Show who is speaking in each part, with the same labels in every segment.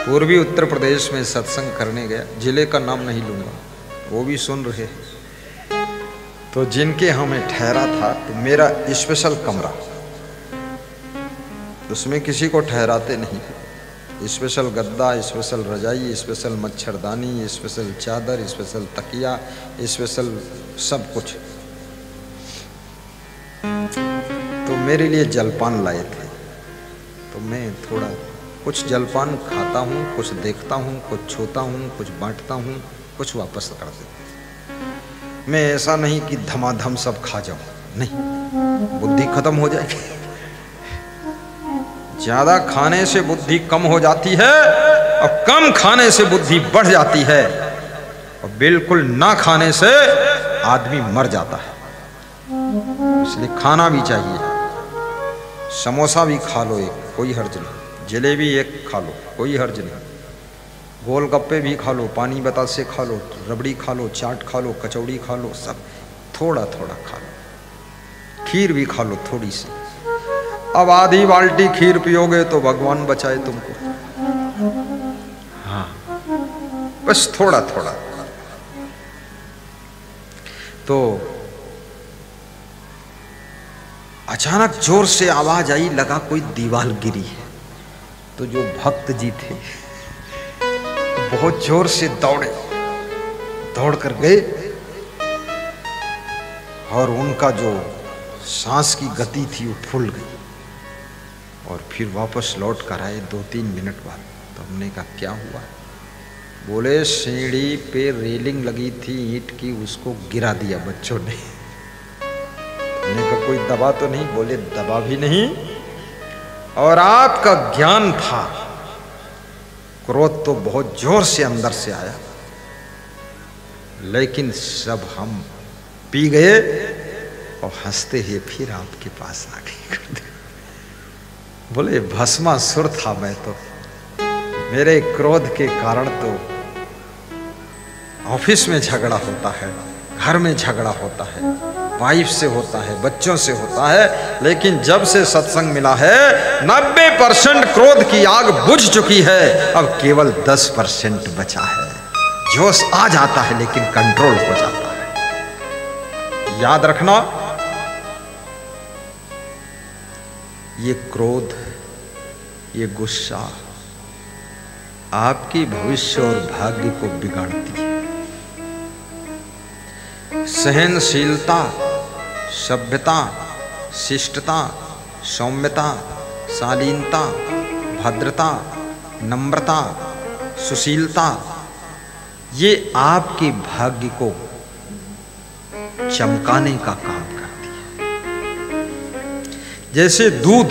Speaker 1: पूर्वी उत्तर प्रदेश में सत्संग करने गया, जिले का नाम नहीं लूंगा, वो भी सुन रहे। तो जिनके यहाँ मैं ठहरा था, तो मेरा स्पेशल कमरा, उसमें किसी को ठहराते नहीं, स्पेशल गद्दा, स्पेशल रजाई, स्पेशल मच्छरदानी, स्पेशल चादर, स्पेशल तकिया, स्पेशल सब कुछ। तो मेरे लिए जलपान लाए थे, तो मैं थोड़ा कुछ जलपान खाता हूँ, कुछ देखता हूँ, कुछ छूता हूँ, कुछ बांटता हूँ, कुछ वापस कर देता। मैं ऐसा नहीं कि धमाधम सब खा जाऊँ, नहीं, बुद्धि खत्म हो जाएगी। ज्यादा खाने से बुद्धि कम हो जाती है और कम खाने से बुद्धि बढ़ जाती है, और बिल्कुल ना खाने से आदमी मर जाता है। इसलिए खाना भी चाहिए। समोसा भी खा लो एक, कोई हर्ज नहीं, जलेबी एक खा लो, कोई हर्ज नहीं, गोलगप्पे भी खा लो, पानी बतासे खा लो, रबड़ी खा लो, चाट खा लो, कचौड़ी खा लो, सब थोड़ा थोड़ा खा लो। खीर भी खा लो थोड़ी सी। अब आधी बाल्टी खीर पियोगे तो भगवान बचाए तुमको। हाँ, बस थोड़ा थोड़ा। तो अचानक जोर से आवाज आई, लगा कोई दीवार गिरी है। तो जो भक्त जी थे बहुत जोर से दौड़े, दौड़ कर गए, और उनका जो सांस की गति थी वो फूल गई, और फिर वापस लौट कर आए 2-3 मिनट बाद। तो हमने कहा क्या हुआ? बोले सीढ़ी पे रेलिंग लगी थी ईंट की, उसको गिरा दिया बच्चों ने। हमने कहा कोई दबा तो नहीं? बोले दबा भी नहीं, और आपका ज्ञान था। क्रोध तो बहुत जोर से अंदर से आया, लेकिन सब हम पी गए और हंसते हुए फिर आपके पास आ गए। बोले भस्मासुर था मैं तो, मेरे क्रोध के कारण तो ऑफिस में झगड़ा होता है, घर में झगड़ा होता है, वाइफ से होता है, बच्चों से होता है, लेकिन जब से सत्संग मिला है 90% क्रोध की आग बुझ चुकी है, अब केवल 10% बचा है। जोश आ जाता है लेकिन कंट्रोल हो जाता है। याद रखना, ये क्रोध, ये गुस्सा आपकी भविष्य और भाग्य को बिगाड़ती है। सहनशीलता, सभ्यता, शिष्टता, सौम्यता, शालीनता, भद्रता, नम्रता, सुशीलता, ये आपके भाग्य को चमकाने का काम करती है। जैसे दूध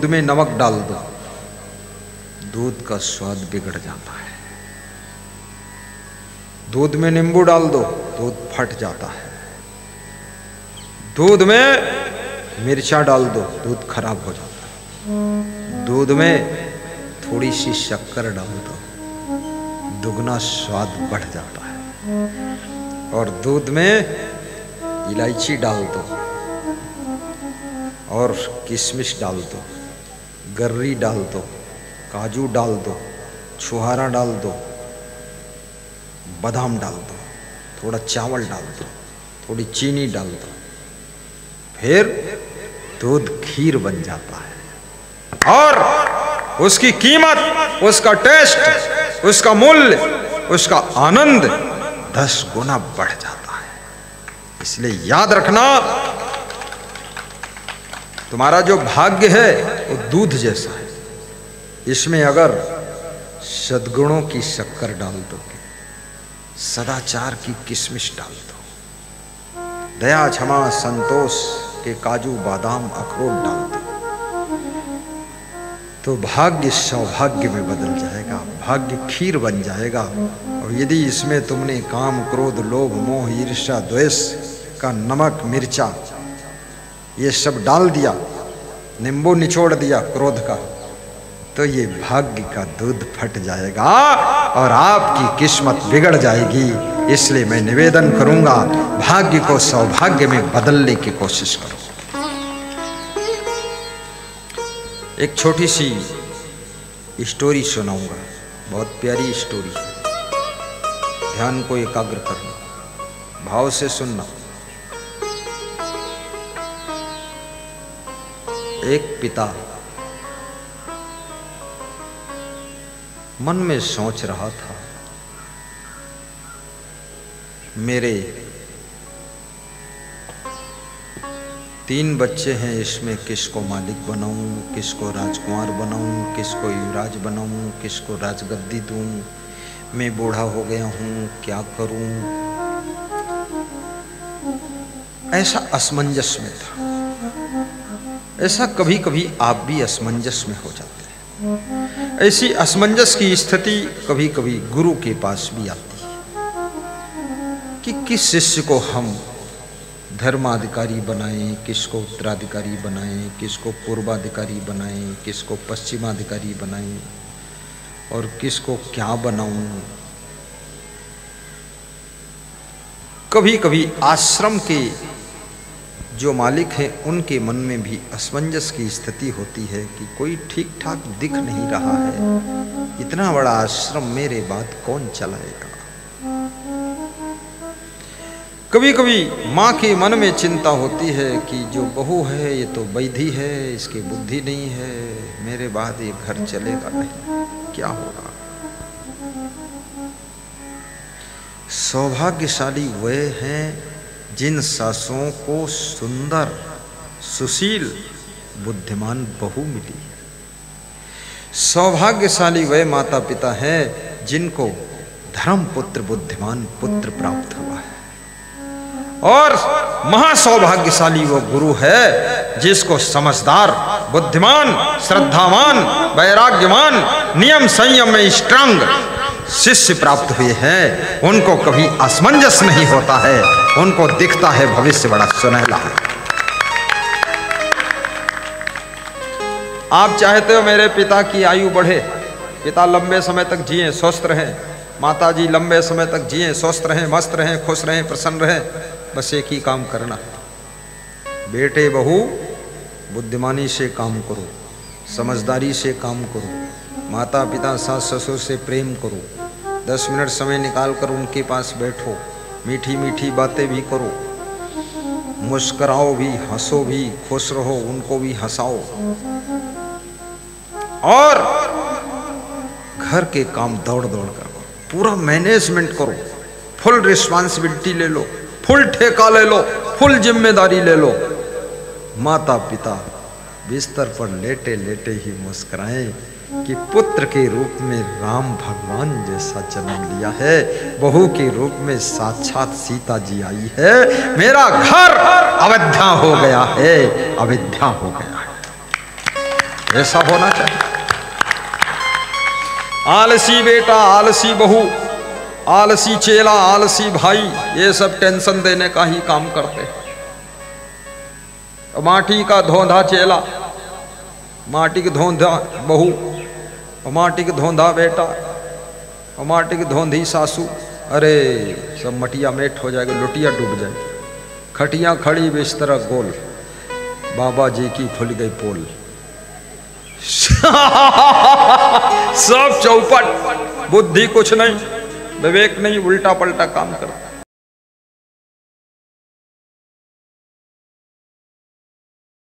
Speaker 1: में नमक डाल दो, दूध का स्वाद बिगड़ जाता है। दूध में नींबू डाल दो, दूध फट जाता है। दूध में मिर्चा डाल दो, दूध खराब हो जाता है। दूध में थोड़ी सी शक्कर डाल दो, दुगना स्वाद बढ़ जाता है। और दूध में इलायची डाल दो, और किशमिश डाल दो, गर्री डाल दो, काजू डाल दो, छुहारा डाल दो, बादाम डाल दो, थोड़ा चावल डाल दो, थोड़ी चीनी डाल दो, फिर दूध खीर बन जाता है। और उसकी कीमत, उसका टेस्ट, उसका मूल्य, उसका आनंद 10 गुना बढ़ जाता है। इसलिए याद रखना, तुम्हारा जो भाग्य है वो दूध जैसा है। इसमें अगर सद्गुणों की शक्कर डाल दोगे, सदाचार की किशमिश डाल दो, दया, क्षमा, संतोष के काजू, बादाम, अखरोट डाल दो, तो भाग्य सौभाग्य में बदल जाएगा, भाग्य खीर बन जाएगा। और यदि इसमें तुमने काम, क्रोध, लोभ, मोह, ईर्ष्या, द्वेष का नमक, मिर्चा ये सब डाल दिया, नींबू निचोड़ दिया क्रोध का, तो ये भाग्य का दूध फट जाएगा और आपकी किस्मत बिगड़ जाएगी। इसलिए मैं निवेदन करूंगा, भाग्य को सौभाग्य में बदलने की कोशिश करो। एक छोटी सी स्टोरी सुनाऊंगा, बहुत प्यारी स्टोरी है। ध्यान को एकाग्र करना, भाव से सुनना। एक पिता मन में सोच रहा था, मेरे 3 बच्चे हैं, इसमें किसको मालिक बनाऊं, किसको राजकुमार बनाऊं, किसको युवराज बनाऊं, किसको राजगद्दी दूं। मैं बूढ़ा हो गया हूं, क्या करूं। ऐसा असमंजस में था। ऐसा कभी कभी आप भी असमंजस में हो जाते हैं। ऐसी असमंजस की स्थिति कभी कभी गुरु के पास भी आती है कि किस शिष्य को हम धर्माधिकारी बनाएं, किसको उत्तराधिकारी बनाएं, किसको पूर्वाधिकारी बनाएं, किसको पश्चिमाधिकारी बनाएं और किसको क्या बनाऊं। कभी कभी आश्रम के जो मालिक हैं उनके मन में भी असमंजस की स्थिति होती है कि कोई ठीक ठाक दिख नहीं रहा है, इतना बड़ा आश्रम मेरे बाद कौन चलाएगा। कभी कभी माँ के मन में चिंता होती है कि जो बहू है ये तो बैधी है, इसकी बुद्धि नहीं है, मेरे बाद ये घर चलेगा नहीं, क्या होगा। सौभाग्यशाली वे हैं जिन सासुओं को सुंदर, सुशील, बुद्धिमान बहू मिली है। सौभाग्यशाली वे माता पिता हैं जिनको धर्मपुत्र, बुद्धिमान पुत्र प्राप्त हुआ है। और महासौभाग्यशाली वो गुरु है जिसको समझदार, बुद्धिमान, श्रद्धावान, वैराग्यवान, नियम संयम में स्ट्रांग शिष्य प्राप्त हुए हैं। उनको कभी असमंजस नहीं होता है, उनको दिखता है भविष्य बड़ा सुनहला है। आप चाहते हो मेरे पिता की आयु बढ़े, पिता लंबे समय तक जिए, स्वस्थ रहें, माता जी लंबे समय तक जिए, स्वस्थ रहें, मस्त रहें, खुश रहें, प्रसन्न रहें। बस एक ही काम करना, बेटे बहू बुद्धिमानी से काम करो, समझदारी से काम करो, माता पिता सास ससुर से प्रेम करो, 10 मिनट समय निकाल कर उनके पास बैठो, मीठी मीठी बातें भी करो, मुस्कुराओ भी, हंसो भी, खुश रहो, उनको भी हंसाओ और घर के काम दौड़ दौड़ कर करो, पूरा मैनेजमेंट करो, फुल रिस्पॉन्सिबिलिटी ले लो, फुल ठेका ले लो, फुल जिम्मेदारी ले लो। माता पिता बिस्तर पर लेटे लेटे ही मुस्कुराएं कि पुत्र के रूप में राम भगवान जैसा जन्म लिया है, बहू के रूप में साक्षात सीता जी आई है, मेरा घर अयोध्या हो गया है, अयोध्या हो गया है। ऐसा होना चाहिए। आलसी बेटा, आलसी बहू, आलसी चेला, आलसी भाई, ये सब टेंशन देने का ही काम करते हैं। माटी का धोंधा चेला, माटी की धोंधा बहू, माटी की धोंधा बेटा, माटी की धोंधी सासू, अरे सब मटिया मेट हो जाएगा, लुटिया डूब जाएगी। खटिया खड़ी बिस्तर गोल, बाबा जी की खुल गई पोल। सब चौपट, बुद्धि कुछ नहीं, विवेक नहीं, उल्टा पलटा काम करता।